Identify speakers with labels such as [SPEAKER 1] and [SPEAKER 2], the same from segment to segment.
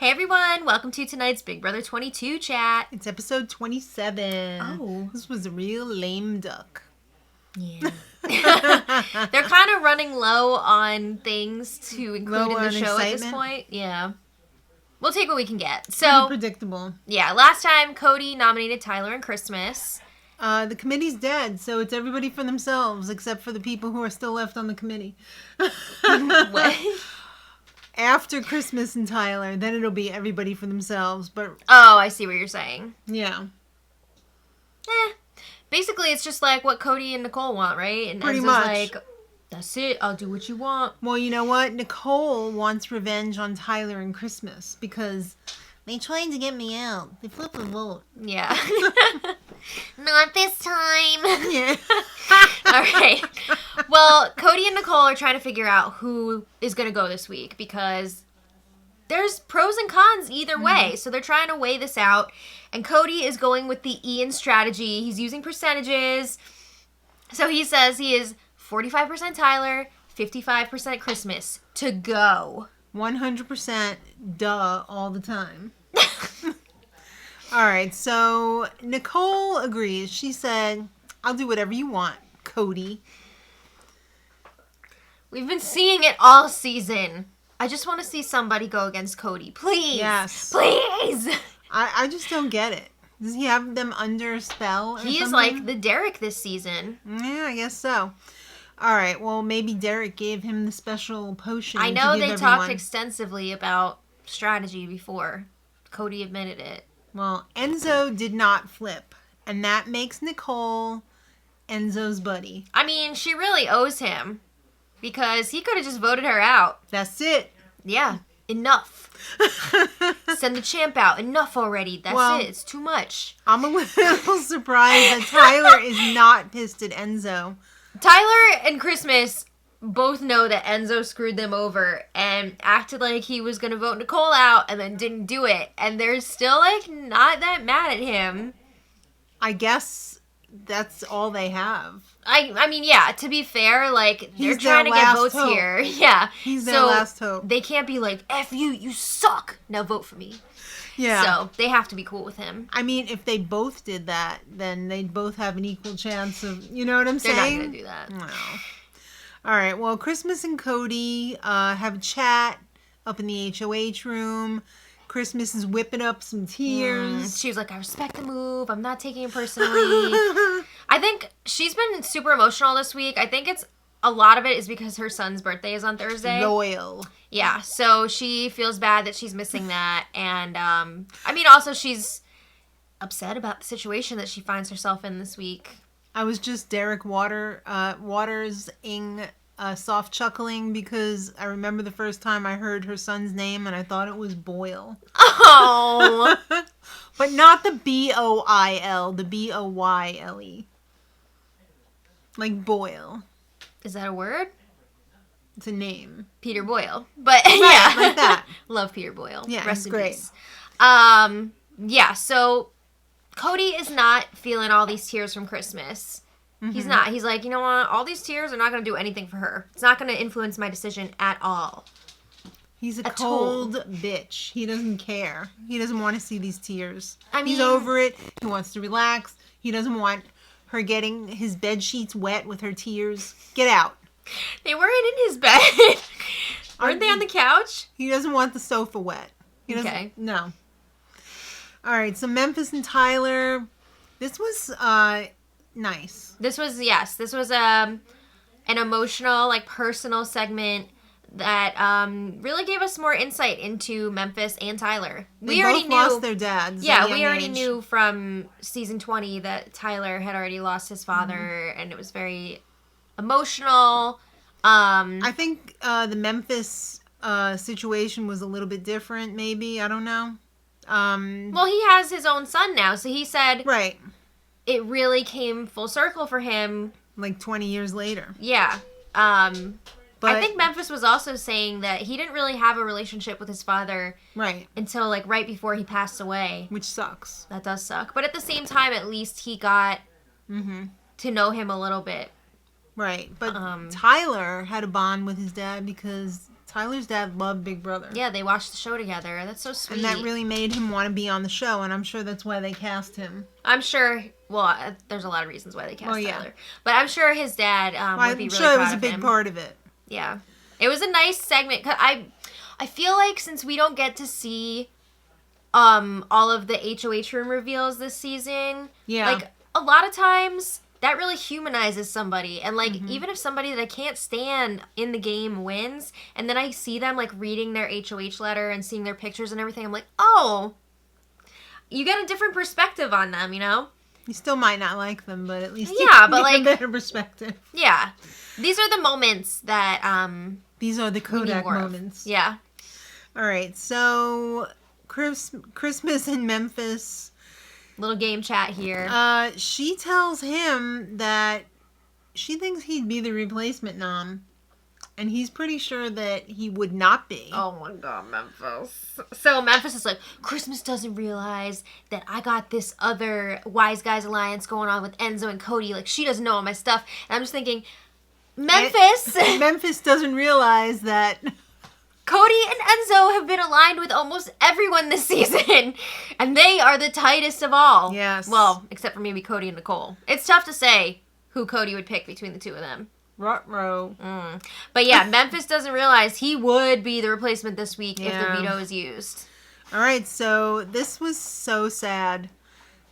[SPEAKER 1] Hey everyone, welcome to tonight's Big Brother 22 chat.
[SPEAKER 2] It's episode 27.
[SPEAKER 1] Oh.
[SPEAKER 2] This was a real lame duck.
[SPEAKER 1] Yeah. They're kind of running low on things to include in the show at this point. Yeah. We'll take what we can get. So,
[SPEAKER 2] pretty predictable.
[SPEAKER 1] Yeah, last time Cody nominated Tyler and Christmas.
[SPEAKER 2] The committee's dead, so it's everybody for themselves, except for the people who are still left on the committee.
[SPEAKER 1] What?
[SPEAKER 2] After Christmas and Tyler, then it'll be everybody for themselves. But
[SPEAKER 1] oh, I see what you're saying.
[SPEAKER 2] Yeah.
[SPEAKER 1] Basically, it's just like what Cody and Nicole want, right? And
[SPEAKER 2] Pretty
[SPEAKER 1] Enzo's
[SPEAKER 2] much.
[SPEAKER 1] like, that's it. I'll do what you want.
[SPEAKER 2] Well, you know what? Nicole wants revenge on Tyler and Christmas because they tried to get me out. They flipped the vote.
[SPEAKER 1] Yeah. Not this time.
[SPEAKER 2] Yeah.
[SPEAKER 1] All right. Well, Cody and Nicole are trying to figure out who is going to go this week because there's pros and cons either way. So they're trying to weigh this out. And Cody is going with the Ian strategy. He's using percentages. So he says he is 45% Tyler, 55% Christmas to go.
[SPEAKER 2] 100% duh all the time. All right, so Nicole agrees. She said, I'll do whatever you want, Cody.
[SPEAKER 1] We've been seeing it all season. I just want to see somebody go against Cody. Please.
[SPEAKER 2] Yes.
[SPEAKER 1] Please.
[SPEAKER 2] I just don't get it. Does he have them under a spell or
[SPEAKER 1] He is
[SPEAKER 2] something?
[SPEAKER 1] like the Derek this season.
[SPEAKER 2] Yeah, I guess so. All right, well, maybe Derek gave him the special potion.
[SPEAKER 1] I know
[SPEAKER 2] to give
[SPEAKER 1] they
[SPEAKER 2] everyone.
[SPEAKER 1] talked extensively about strategy before. Cody admitted it.
[SPEAKER 2] Well, Enzo did not flip, and that makes Nicole Enzo's buddy.
[SPEAKER 1] I mean, she really owes him because he could have just voted her out.
[SPEAKER 2] That's it.
[SPEAKER 1] Yeah, enough. Send the champ out. Enough already. That's it. It's too much.
[SPEAKER 2] I'm a little surprised that Tyler is not pissed at Enzo.
[SPEAKER 1] Tyler and Christmas both know that Enzo screwed them over and acted like he was going to vote Nicole out and then didn't do it. And they're still, like, not that mad at him.
[SPEAKER 2] I guess that's all they have.
[SPEAKER 1] I mean, yeah, to be fair, like, they're
[SPEAKER 2] He's
[SPEAKER 1] trying to
[SPEAKER 2] their
[SPEAKER 1] get
[SPEAKER 2] last
[SPEAKER 1] votes
[SPEAKER 2] hope.
[SPEAKER 1] here. Yeah.
[SPEAKER 2] He's their last hope.
[SPEAKER 1] They can't be like, F you, you suck. Now vote for me.
[SPEAKER 2] Yeah.
[SPEAKER 1] So they have to be cool with him.
[SPEAKER 2] I mean, if they both did that, then they'd both have an equal chance of, you know what I'm
[SPEAKER 1] They're
[SPEAKER 2] saying?
[SPEAKER 1] not going to do that.
[SPEAKER 2] No. All right, well, Christmas and Cody have a chat up in the HOH room. Christmas is whipping up some tears.
[SPEAKER 1] She was like, I respect the move. I'm not taking it personally. I think she's been super emotional this week. I think a lot of it is because her son's birthday is on Thursday.
[SPEAKER 2] Loyal.
[SPEAKER 1] Yeah, so she feels bad that she's missing that. And, I mean, also she's upset about the situation that she finds herself in this week.
[SPEAKER 2] I was just Derek Waters-ing soft chuckling because I remember the first time I heard her son's name and I thought it was Boyle.
[SPEAKER 1] Oh.
[SPEAKER 2] But not the B-O-I-L, the B-O-Y-L-E. Like Boyle.
[SPEAKER 1] Is that a word?
[SPEAKER 2] It's a name.
[SPEAKER 1] Peter Boyle. But,
[SPEAKER 2] Right,
[SPEAKER 1] yeah.
[SPEAKER 2] like that.
[SPEAKER 1] Love Peter Boyle.
[SPEAKER 2] Yeah,
[SPEAKER 1] Rest
[SPEAKER 2] he's
[SPEAKER 1] in
[SPEAKER 2] great.
[SPEAKER 1] peace. Yeah, so Cody is not feeling all these tears from Christmas. He's not. He's like, you know what? All these tears are not going to do anything for her. It's not going to influence my decision at all.
[SPEAKER 2] He's a
[SPEAKER 1] At
[SPEAKER 2] cold bitch. He doesn't care. He doesn't want to see these tears.
[SPEAKER 1] I mean-
[SPEAKER 2] He's over it. He wants to relax. He doesn't want her getting his bed sheets wet with her tears. Get out.
[SPEAKER 1] They weren't in his bed. Weren't they on the couch?
[SPEAKER 2] He doesn't want the sofa wet. He doesn't.
[SPEAKER 1] Okay.
[SPEAKER 2] No. All right. So Memphis and Tyler. This was nice.
[SPEAKER 1] This was an emotional, like, personal segment that really gave us more insight into Memphis and Tyler.
[SPEAKER 2] They both lost their dads.
[SPEAKER 1] Yeah,
[SPEAKER 2] at a
[SPEAKER 1] we
[SPEAKER 2] young
[SPEAKER 1] already
[SPEAKER 2] age.
[SPEAKER 1] knew from season 20 that Tyler had already lost his father, and it was very emotional.
[SPEAKER 2] I think the Memphis situation was a little bit different, maybe. I don't know.
[SPEAKER 1] Well, he has his own son now, so he said
[SPEAKER 2] Right.
[SPEAKER 1] it really came full circle for him.
[SPEAKER 2] Like 20 years later.
[SPEAKER 1] Yeah.
[SPEAKER 2] But
[SPEAKER 1] I think Memphis was also saying that he didn't really have a relationship with his father
[SPEAKER 2] Right.
[SPEAKER 1] until, like, right before he passed away.
[SPEAKER 2] Which sucks.
[SPEAKER 1] That does suck. But at the same time, at least he got to know him a little bit.
[SPEAKER 2] Right. But Tyler had a bond with his dad because Tyler's dad loved Big Brother.
[SPEAKER 1] Yeah, they watched the show together. That's so sweet.
[SPEAKER 2] And that really made him want to be on the show, and I'm sure that's why they cast him.
[SPEAKER 1] I'm sure. Well, there's a lot of reasons why they cast
[SPEAKER 2] yeah.
[SPEAKER 1] Tyler, but I'm sure his dad would be really
[SPEAKER 2] I'm sure
[SPEAKER 1] proud
[SPEAKER 2] it was a
[SPEAKER 1] of
[SPEAKER 2] big
[SPEAKER 1] him.
[SPEAKER 2] part of it.
[SPEAKER 1] Yeah, it was a nice segment. 'Cause I feel like since we don't get to see all of the HOH room reveals this season,
[SPEAKER 2] Yeah.
[SPEAKER 1] like a lot of times that really humanizes somebody. And like even if somebody that I can't stand in the game wins, and then I see them like reading their HOH letter and seeing their pictures and everything, I'm like, oh, you get a different perspective on them, you know?
[SPEAKER 2] You still might not like them, but at least you
[SPEAKER 1] Yeah,
[SPEAKER 2] can
[SPEAKER 1] but,
[SPEAKER 2] get
[SPEAKER 1] like-
[SPEAKER 2] a better perspective.
[SPEAKER 1] Yeah. These are the moments that
[SPEAKER 2] These are the
[SPEAKER 1] we need
[SPEAKER 2] Kodak
[SPEAKER 1] more of.
[SPEAKER 2] moments.
[SPEAKER 1] Yeah.
[SPEAKER 2] All right, so Christmas in Memphis.
[SPEAKER 1] Little game chat here.
[SPEAKER 2] She tells him that she thinks he'd be the replacement nom, and he's pretty sure that he would not be.
[SPEAKER 1] Oh my god, Memphis. So Memphis is like, Christmas doesn't realize that I got this other Wise Guys Alliance going on with Enzo and Cody. Like, she doesn't know all my stuff. And I'm just thinking, Memphis!
[SPEAKER 2] Memphis doesn't realize that.
[SPEAKER 1] Cody and Enzo have been aligned with almost everyone this season. And they are the tightest of all.
[SPEAKER 2] Yes.
[SPEAKER 1] Well, except for maybe Cody and Nicole. It's tough to say who Cody would pick between the two of them.
[SPEAKER 2] Ruh-roh.
[SPEAKER 1] But yeah, Memphis doesn't realize he would be the replacement this week if the
[SPEAKER 2] Yeah.
[SPEAKER 1] veto is used.
[SPEAKER 2] All right, so this was so sad.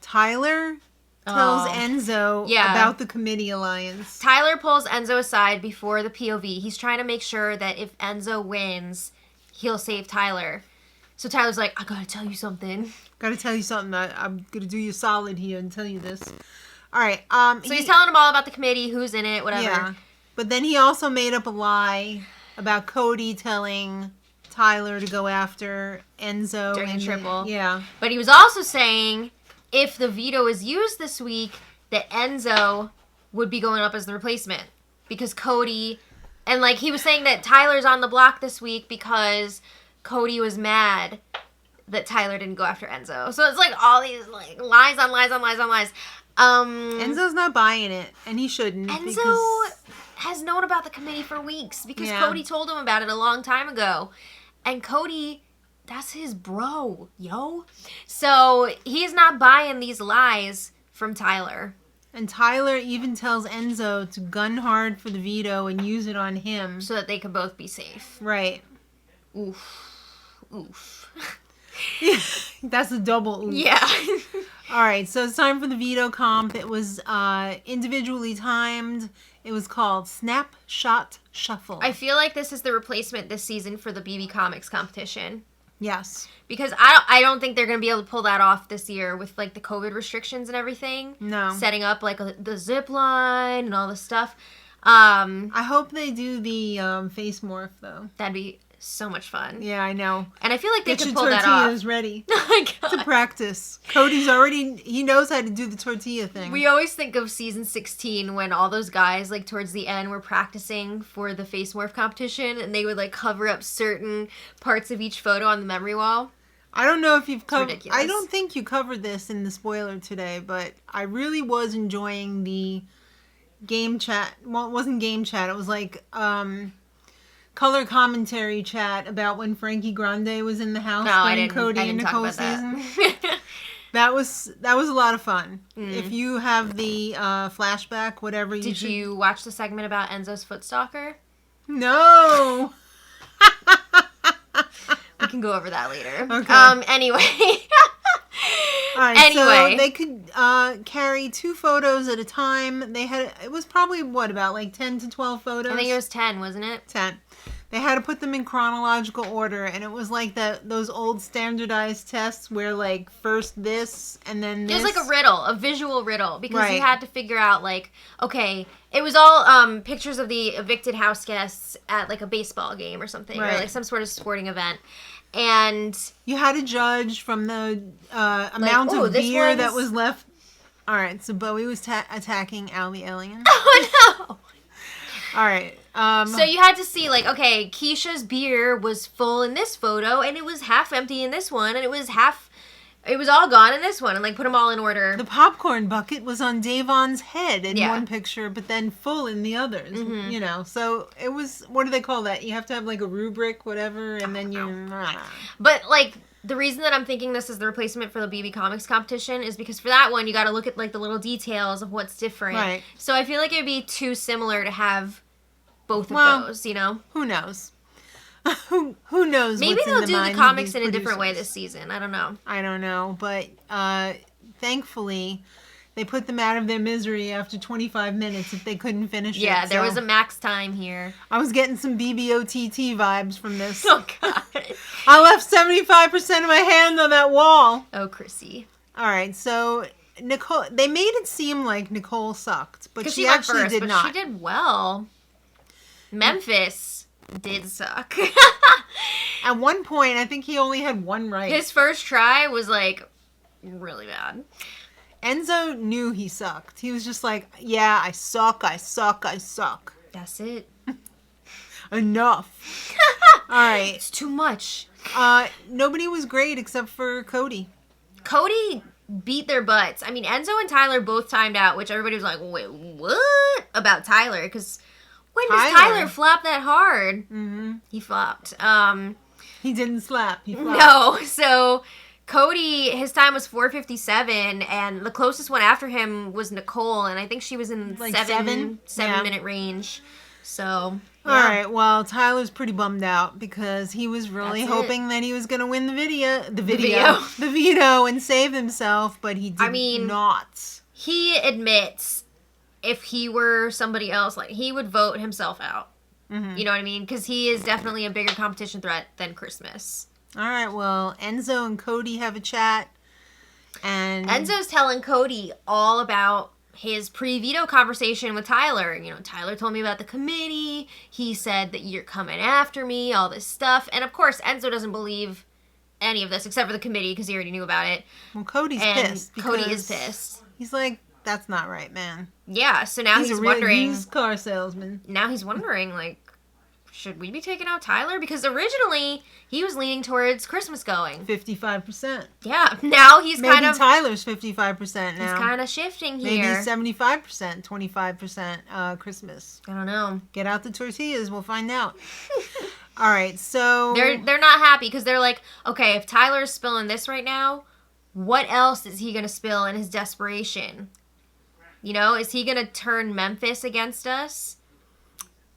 [SPEAKER 2] Tyler tells Enzo
[SPEAKER 1] Yeah.
[SPEAKER 2] about the committee alliance.
[SPEAKER 1] Tyler pulls Enzo aside before the POV. He's trying to make sure that if Enzo wins, he'll save Tyler. So Tyler's like, I gotta tell you something.
[SPEAKER 2] Gotta tell you something. I'm gonna do you a solid here and tell you this. All right.
[SPEAKER 1] So he's telling him all about the committee, who's in it, whatever.
[SPEAKER 2] Yeah, but then he also made up a lie about Cody telling Tyler to go after Enzo
[SPEAKER 1] During the triple.
[SPEAKER 2] Yeah.
[SPEAKER 1] But he was also saying if the veto is used this week, that Enzo would be going up as the replacement. Because Cody, and like he was saying that Tyler's on the block this week because Cody was mad that Tyler didn't go after Enzo. So it's like all these like lies on lies on lies on lies.
[SPEAKER 2] Enzo's not buying it, and he shouldn't.
[SPEAKER 1] Enzo
[SPEAKER 2] because-
[SPEAKER 1] has known about the committee for weeks because
[SPEAKER 2] Yeah.
[SPEAKER 1] Cody told him about it a long time ago. And Cody, that's his bro, yo. So he's not buying these lies from Tyler.
[SPEAKER 2] And Tyler even tells Enzo to gun hard for the veto and use it on him.
[SPEAKER 1] So that they can both be safe.
[SPEAKER 2] Right.
[SPEAKER 1] Oof. Oof.
[SPEAKER 2] That's a double oof.
[SPEAKER 1] Yeah.
[SPEAKER 2] All right, so it's time for the veto comp. It was individually timed. It was called Snapshot Shuffle.
[SPEAKER 1] I feel like this is the replacement this season for the BB Comics competition.
[SPEAKER 2] Yes.
[SPEAKER 1] Because I don't think they're going to be able to pull that off this year with like the COVID restrictions and everything.
[SPEAKER 2] No.
[SPEAKER 1] Setting up like the zip line and all this stuff.
[SPEAKER 2] I hope they do the face morph, though.
[SPEAKER 1] That'd be so much fun.
[SPEAKER 2] Yeah, I know.
[SPEAKER 1] And I feel like they
[SPEAKER 2] Get
[SPEAKER 1] could
[SPEAKER 2] your
[SPEAKER 1] pull that off.
[SPEAKER 2] tortillas ready
[SPEAKER 1] Oh my
[SPEAKER 2] to
[SPEAKER 1] god.
[SPEAKER 2] practice. Cody's already, he knows how to do the tortilla thing.
[SPEAKER 1] We always think of season 16 when all those guys, like, towards the end were practicing for the face morph competition and they would, like, cover up certain parts of each photo on the memory wall.
[SPEAKER 2] I don't know if you've covered,
[SPEAKER 1] ridiculous.
[SPEAKER 2] I don't think you covered this in the spoiler today, but I really was enjoying the game chat. Well, it wasn't game chat. It was like, color commentary chat about when Frankie Grande was in the house
[SPEAKER 1] No, I
[SPEAKER 2] during
[SPEAKER 1] didn't,
[SPEAKER 2] Cody
[SPEAKER 1] I
[SPEAKER 2] and
[SPEAKER 1] didn't talk
[SPEAKER 2] Nicole
[SPEAKER 1] about
[SPEAKER 2] season.
[SPEAKER 1] that.
[SPEAKER 2] That was a lot of fun. If you have the flashback, whatever you
[SPEAKER 1] Did
[SPEAKER 2] should...
[SPEAKER 1] you watch the segment about Enzo's foot stalker?
[SPEAKER 2] No!
[SPEAKER 1] We can go over that later.
[SPEAKER 2] Okay.
[SPEAKER 1] Anyway.
[SPEAKER 2] All right,
[SPEAKER 1] Anyway.
[SPEAKER 2] so they could carry 2 photos at a time. It was probably, about like 10 to 12 photos?
[SPEAKER 1] I think it was 10, wasn't it?
[SPEAKER 2] 10. They had to put them in chronological order, and it was like those old standardized tests where, like, first this, and then
[SPEAKER 1] It
[SPEAKER 2] this.
[SPEAKER 1] was like a riddle, a visual riddle, because
[SPEAKER 2] Right.
[SPEAKER 1] you had to figure out, like, okay, it was all pictures of the evicted house guests at, like, a baseball game or something, or,
[SPEAKER 2] Right.
[SPEAKER 1] like, some sort of sporting event. And,
[SPEAKER 2] You had to judge from the amount
[SPEAKER 1] ooh,
[SPEAKER 2] of
[SPEAKER 1] this
[SPEAKER 2] beer
[SPEAKER 1] one's-
[SPEAKER 2] that was left. All right, so Bowie was attacking Al the Alien.
[SPEAKER 1] oh no!
[SPEAKER 2] All right.
[SPEAKER 1] So you had to see, like, okay, Keisha's beer was full in this photo, and it was half empty in this one, and it was half It was all gone in this one, and like put them all in order.
[SPEAKER 2] The popcorn bucket was on Davon's head in
[SPEAKER 1] Yeah.
[SPEAKER 2] one picture, but then full in the others. You know, so it was. What do they call that? You have to have like a rubric, whatever, and then you.
[SPEAKER 1] But like the reason that I'm thinking this is the replacement for the BB Comics competition is because for that one you got to look at like the little details of what's different.
[SPEAKER 2] Right.
[SPEAKER 1] So I feel like it'd be too similar to have both of
[SPEAKER 2] Well,
[SPEAKER 1] those. You know.
[SPEAKER 2] Who knows? who knows?
[SPEAKER 1] Maybe
[SPEAKER 2] what's in
[SPEAKER 1] they'll
[SPEAKER 2] the
[SPEAKER 1] do the
[SPEAKER 2] minds of
[SPEAKER 1] comics
[SPEAKER 2] these
[SPEAKER 1] in a different way
[SPEAKER 2] producers.
[SPEAKER 1] this season. I don't know.
[SPEAKER 2] I don't know, but thankfully, they put them out of their misery after 25 minutes if they couldn't finish it.
[SPEAKER 1] Yeah, there
[SPEAKER 2] So
[SPEAKER 1] was a max time here.
[SPEAKER 2] I was getting some BBOTT vibes from this.
[SPEAKER 1] Oh god.
[SPEAKER 2] I left 75% of my hand on that wall.
[SPEAKER 1] Oh, Chrissy.
[SPEAKER 2] All right, so Nicole, they made it seem like Nicole sucked, but
[SPEAKER 1] Because
[SPEAKER 2] she
[SPEAKER 1] went
[SPEAKER 2] actually
[SPEAKER 1] first,
[SPEAKER 2] did
[SPEAKER 1] but
[SPEAKER 2] not.
[SPEAKER 1] she did well. Memphis did suck.
[SPEAKER 2] At one point, I think he only had one right.
[SPEAKER 1] His first try was like really bad.
[SPEAKER 2] Enzo knew he sucked. He was just like, yeah, I suck, I suck, I suck.
[SPEAKER 1] That's it.
[SPEAKER 2] Enough. All right.
[SPEAKER 1] It's too much.
[SPEAKER 2] Nobody was great except for Cody.
[SPEAKER 1] Cody beat their butts. I mean, Enzo and Tyler both timed out, which everybody was like, wait, what? About Tyler. Because when does Tyler flop that hard?
[SPEAKER 2] Mm-hmm.
[SPEAKER 1] He flopped.
[SPEAKER 2] He didn't slap. He flopped.
[SPEAKER 1] No. So Cody, his time was 4:57, and the closest one after him was Nicole, and I think she was in
[SPEAKER 2] Like
[SPEAKER 1] seven
[SPEAKER 2] Yeah.
[SPEAKER 1] minute range. So,
[SPEAKER 2] All right. Well, Tyler's pretty bummed out because he was really
[SPEAKER 1] That's it.
[SPEAKER 2] hoping that he was going to win the veto and save himself, but he did not.
[SPEAKER 1] He admits if he were somebody else, like he would vote himself out.
[SPEAKER 2] Mm-hmm.
[SPEAKER 1] You know what I mean? Because he is definitely a bigger competition threat than Christmas.
[SPEAKER 2] All right. Well, Enzo and Cody have a chat, and
[SPEAKER 1] Enzo's telling Cody all about his pre-veto conversation with Tyler. You know, Tyler told me about the committee. He said that you're coming after me, all this stuff. And of course, Enzo doesn't believe any of this except for the committee because he already knew about it.
[SPEAKER 2] well, Cody's
[SPEAKER 1] And
[SPEAKER 2] pissed.
[SPEAKER 1] Cody
[SPEAKER 2] because
[SPEAKER 1] is pissed.
[SPEAKER 2] He's like, that's not right, man.
[SPEAKER 1] Yeah, so now he's
[SPEAKER 2] a real
[SPEAKER 1] wondering.
[SPEAKER 2] used car salesman.
[SPEAKER 1] Now he's wondering, like, should we be taking out Tyler? Because originally he was leaning towards Christmas going.
[SPEAKER 2] 55%.
[SPEAKER 1] Yeah, now he's
[SPEAKER 2] Maybe
[SPEAKER 1] kind of
[SPEAKER 2] Tyler's 55% now.
[SPEAKER 1] he's kind of shifting
[SPEAKER 2] Maybe
[SPEAKER 1] here.
[SPEAKER 2] 75%, 25% Christmas.
[SPEAKER 1] I don't know.
[SPEAKER 2] Get out the tortillas. We'll find out. All right, so
[SPEAKER 1] They're not happy because they're like, okay, if Tyler's spilling this right now, what else is he gonna spill in his desperation? You know, is he gonna turn Memphis against us?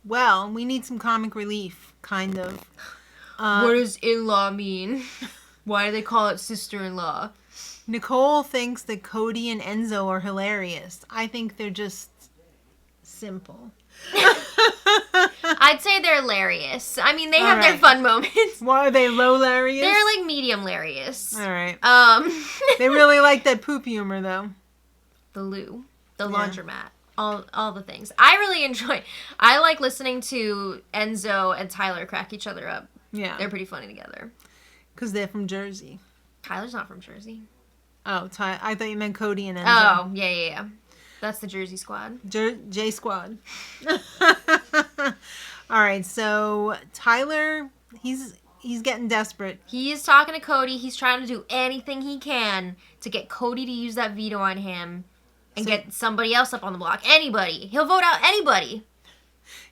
[SPEAKER 2] well, we need some comic relief, kind of.
[SPEAKER 1] What does in-law mean? Why do they call it sister-in-law?
[SPEAKER 2] Nicole thinks that Cody and Enzo are hilarious. I think they're just simple.
[SPEAKER 1] I'd say they're hilarious. I mean, they have their
[SPEAKER 2] right.
[SPEAKER 1] fun moments.
[SPEAKER 2] Why are they low-larious?
[SPEAKER 1] They're like medium hilarious.
[SPEAKER 2] All right.
[SPEAKER 1] They
[SPEAKER 2] They really like that poop humor, though.
[SPEAKER 1] the loo, the
[SPEAKER 2] Yeah.
[SPEAKER 1] laundromat, all the things. I really enjoy. I like listening to Enzo and Tyler crack each other up.
[SPEAKER 2] Yeah.
[SPEAKER 1] They're pretty funny together.
[SPEAKER 2] Because they're from Jersey.
[SPEAKER 1] Tyler's not from Jersey.
[SPEAKER 2] Oh, I thought you meant Cody and Enzo.
[SPEAKER 1] Oh, yeah. That's the Jersey squad.
[SPEAKER 2] J Squad. All right, so Tyler, he's getting desperate.
[SPEAKER 1] He is talking to Cody. He's trying to do anything he can to get Cody to use that veto on him and
[SPEAKER 2] So-
[SPEAKER 1] get somebody else up on the block. Anybody. He'll vote out anybody.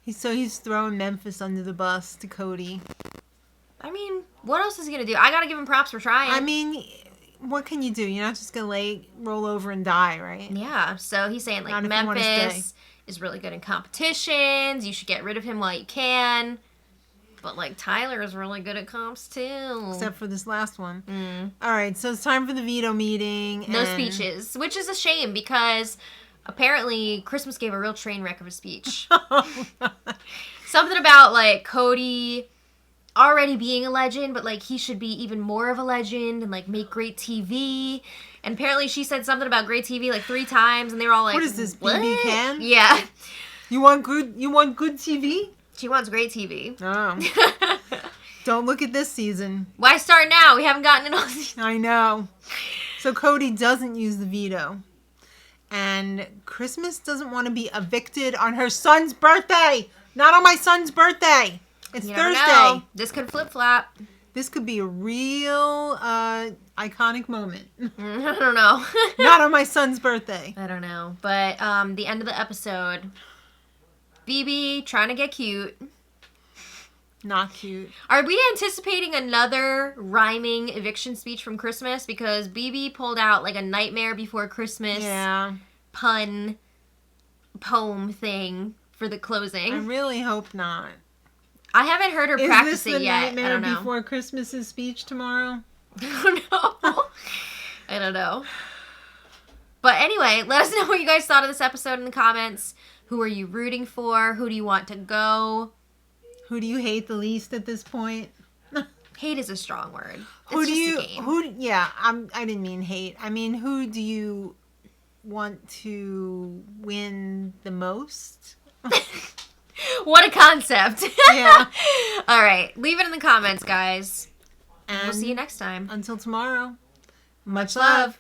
[SPEAKER 2] He's throwing Memphis under the bus to Cody.
[SPEAKER 1] I mean, what else is he going to do? I got to give him props for trying.
[SPEAKER 2] I mean, what can you do? You're not just gonna roll over and die, right?
[SPEAKER 1] Yeah, so he's saying, like,
[SPEAKER 2] Not if you wanna
[SPEAKER 1] Memphis is really good in competitions. You should get rid of him while you can. But, like, Tyler is really good at comps, too.
[SPEAKER 2] Except for this last one. All right, so it's time for the veto meeting.
[SPEAKER 1] No
[SPEAKER 2] and-
[SPEAKER 1] speeches, which is a shame because apparently Christmas gave a real train wreck of a speech. Something about, like, Cody already being a legend, but, like, he should be even more of a legend and, like, make great TV. And apparently she said something about great TV, like, 3 times, and they were all like,
[SPEAKER 2] What is this,
[SPEAKER 1] what?
[SPEAKER 2] BB Can?
[SPEAKER 1] Yeah.
[SPEAKER 2] You want good TV?
[SPEAKER 1] She wants great TV.
[SPEAKER 2] Oh. Don't look at this season.
[SPEAKER 1] Why start now? We haven't gotten it all season.
[SPEAKER 2] I know. So Cody doesn't use the veto. And Christmas doesn't want to be evicted on her son's birthday. Not on my son's birthday. It's
[SPEAKER 1] You never
[SPEAKER 2] Thursday.
[SPEAKER 1] know. This could flip-flop.
[SPEAKER 2] This could be a real iconic moment.
[SPEAKER 1] I don't know.
[SPEAKER 2] Not on my son's birthday.
[SPEAKER 1] I don't know. But the end of the episode, Phoebe trying to get cute.
[SPEAKER 2] Not cute.
[SPEAKER 1] Are we anticipating another rhyming eviction speech from Christmas? Because BB pulled out like a Nightmare Before Christmas pun poem thing for the closing.
[SPEAKER 2] I really hope not.
[SPEAKER 1] I haven't heard her practice it yet.
[SPEAKER 2] Nightmare
[SPEAKER 1] I don't know.
[SPEAKER 2] Before Christmas's speech tomorrow?
[SPEAKER 1] I don't know. I don't know. But anyway, let us know what you guys thought of this episode in the comments. Who are you rooting for? Who do you want to go?
[SPEAKER 2] Who do you hate the least at this point?
[SPEAKER 1] Hate is a strong word.
[SPEAKER 2] Who
[SPEAKER 1] It's
[SPEAKER 2] do
[SPEAKER 1] just
[SPEAKER 2] you?
[SPEAKER 1] a game.
[SPEAKER 2] Who? Yeah, I didn't mean hate. I mean, who do you want to win the most?
[SPEAKER 1] What a concept.
[SPEAKER 2] Yeah.
[SPEAKER 1] All right. Leave it in the comments, guys.
[SPEAKER 2] And
[SPEAKER 1] We'll see you next time.
[SPEAKER 2] until tomorrow. Much
[SPEAKER 1] love.
[SPEAKER 2] love.